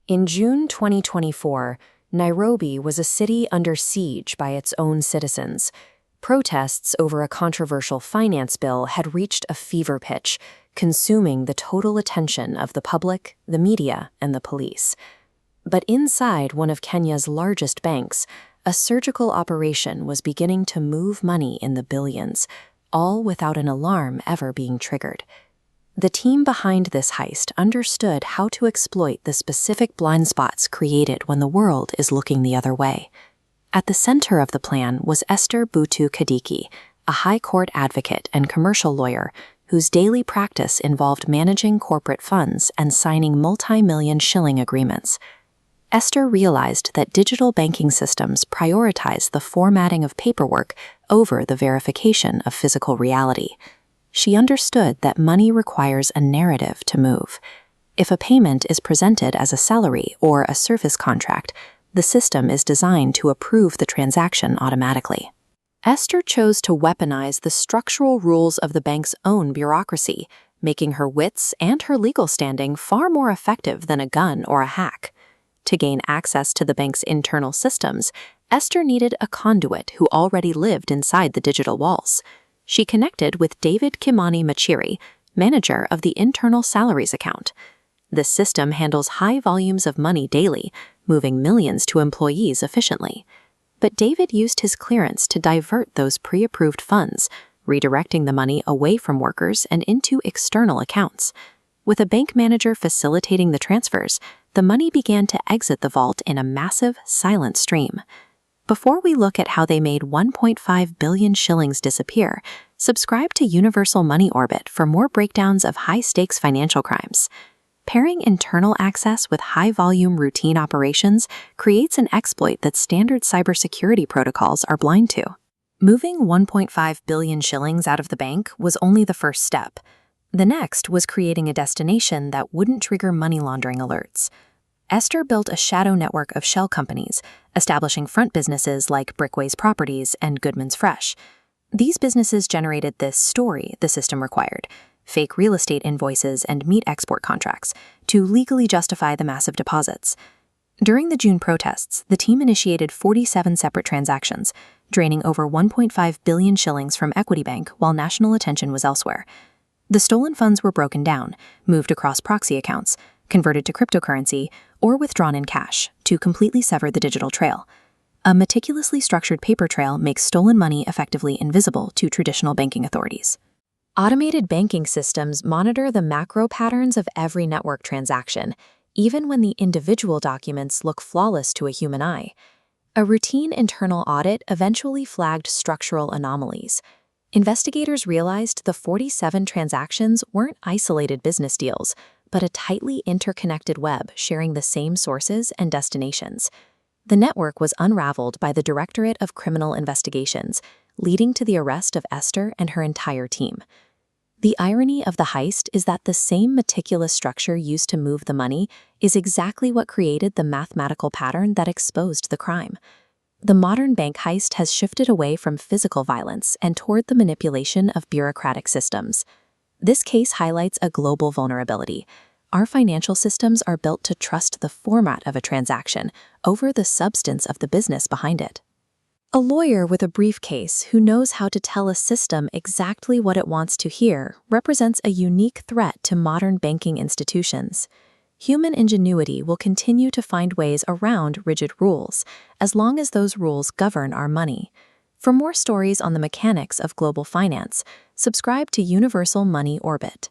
In June 2024, Nairobi was a city under siege by its own citizens. Protests over a controversial finance bill had reached a fever pitch, consuming the total attention of the public, the media, and the police. But inside one of Kenya's largest banks, a surgical operation was beginning to move money in the billions, all without an alarm ever being triggered. The team behind this heist understood how to exploit the specific blind spots created when the world is looking the other way. At the center of the plan was Esther Bootu Kadiki, a high court advocate and commercial lawyer whose daily practice involved managing corporate funds and signing multi-million shilling agreements. Esther realized that digital banking systems prioritize the formatting of paperwork over the verification of physical reality. She understood that money requires a narrative to move. If a payment is presented as a salary or a service contract, the system is designed to approve the transaction automatically. Esther chose to weaponize the structural rules of the bank's own bureaucracy, making her wits and her legal standing far more effective than a gun or a hack. To gain access to the bank's internal systems, Esther needed a conduit who already lived inside the digital walls. She connected with Kimmani Machiri, manager of the internal salaries account. This system handles high volumes of money daily, moving millions to employees efficiently. But David used his clearance to divert those pre-approved funds, redirecting the money away from workers and into external accounts. With a bank manager facilitating the transfers, the money began to exit the vault in a massive, silent stream. Before we look at how they made 1.5 billion shillings disappear, subscribe to Universal Money Orbit for more breakdowns of high-stakes financial crimes. Pairing internal access with high-volume routine operations creates an exploit that standard cybersecurity protocols are blind to. Moving 1.5 billion shillings out of the bank was only the first step. The next was creating a destination that wouldn't trigger money laundering alerts. Esther built a shadow network of shell companies, establishing front businesses like Brickways Properties and Goodman's Fresh. These businesses generated this story the system required, fake real estate invoices and meat export contracts, to legally justify the massive deposits. During the June protests, the team initiated 47 separate transactions, draining over 1.5 billion shillings from Equity Bank while national attention was elsewhere. The stolen funds were broken down, moved across proxy accounts, converted to cryptocurrency, or withdrawn in cash to completely sever the digital trail. A meticulously structured paper trail makes stolen money effectively invisible to traditional banking authorities. Automated banking systems monitor the macro patterns of every network transaction, even when the individual documents look flawless to a human eye. A routine internal audit eventually flagged structural anomalies. Investigators realized the 47 transactions weren't isolated business deals, but a tightly interconnected web sharing the same sources and destinations. The network was unraveled by the Directorate of Criminal Investigations, leading to the arrest of Esther and her entire team. The irony of the heist is that the same meticulous structure used to move the money is exactly what created the mathematical pattern that exposed the crime. The modern bank heist has shifted away from physical violence and toward the manipulation of bureaucratic systems. This case highlights a global vulnerability. Our financial systems are built to trust the format of a transaction over the substance of the business behind it. A lawyer with a briefcase who knows how to tell a system exactly what it wants to hear represents a unique threat to modern banking institutions. Human ingenuity will continue to find ways around rigid rules, as long as those rules govern our money. For more stories on the mechanics of global finance, subscribe to Universal Money Orbit.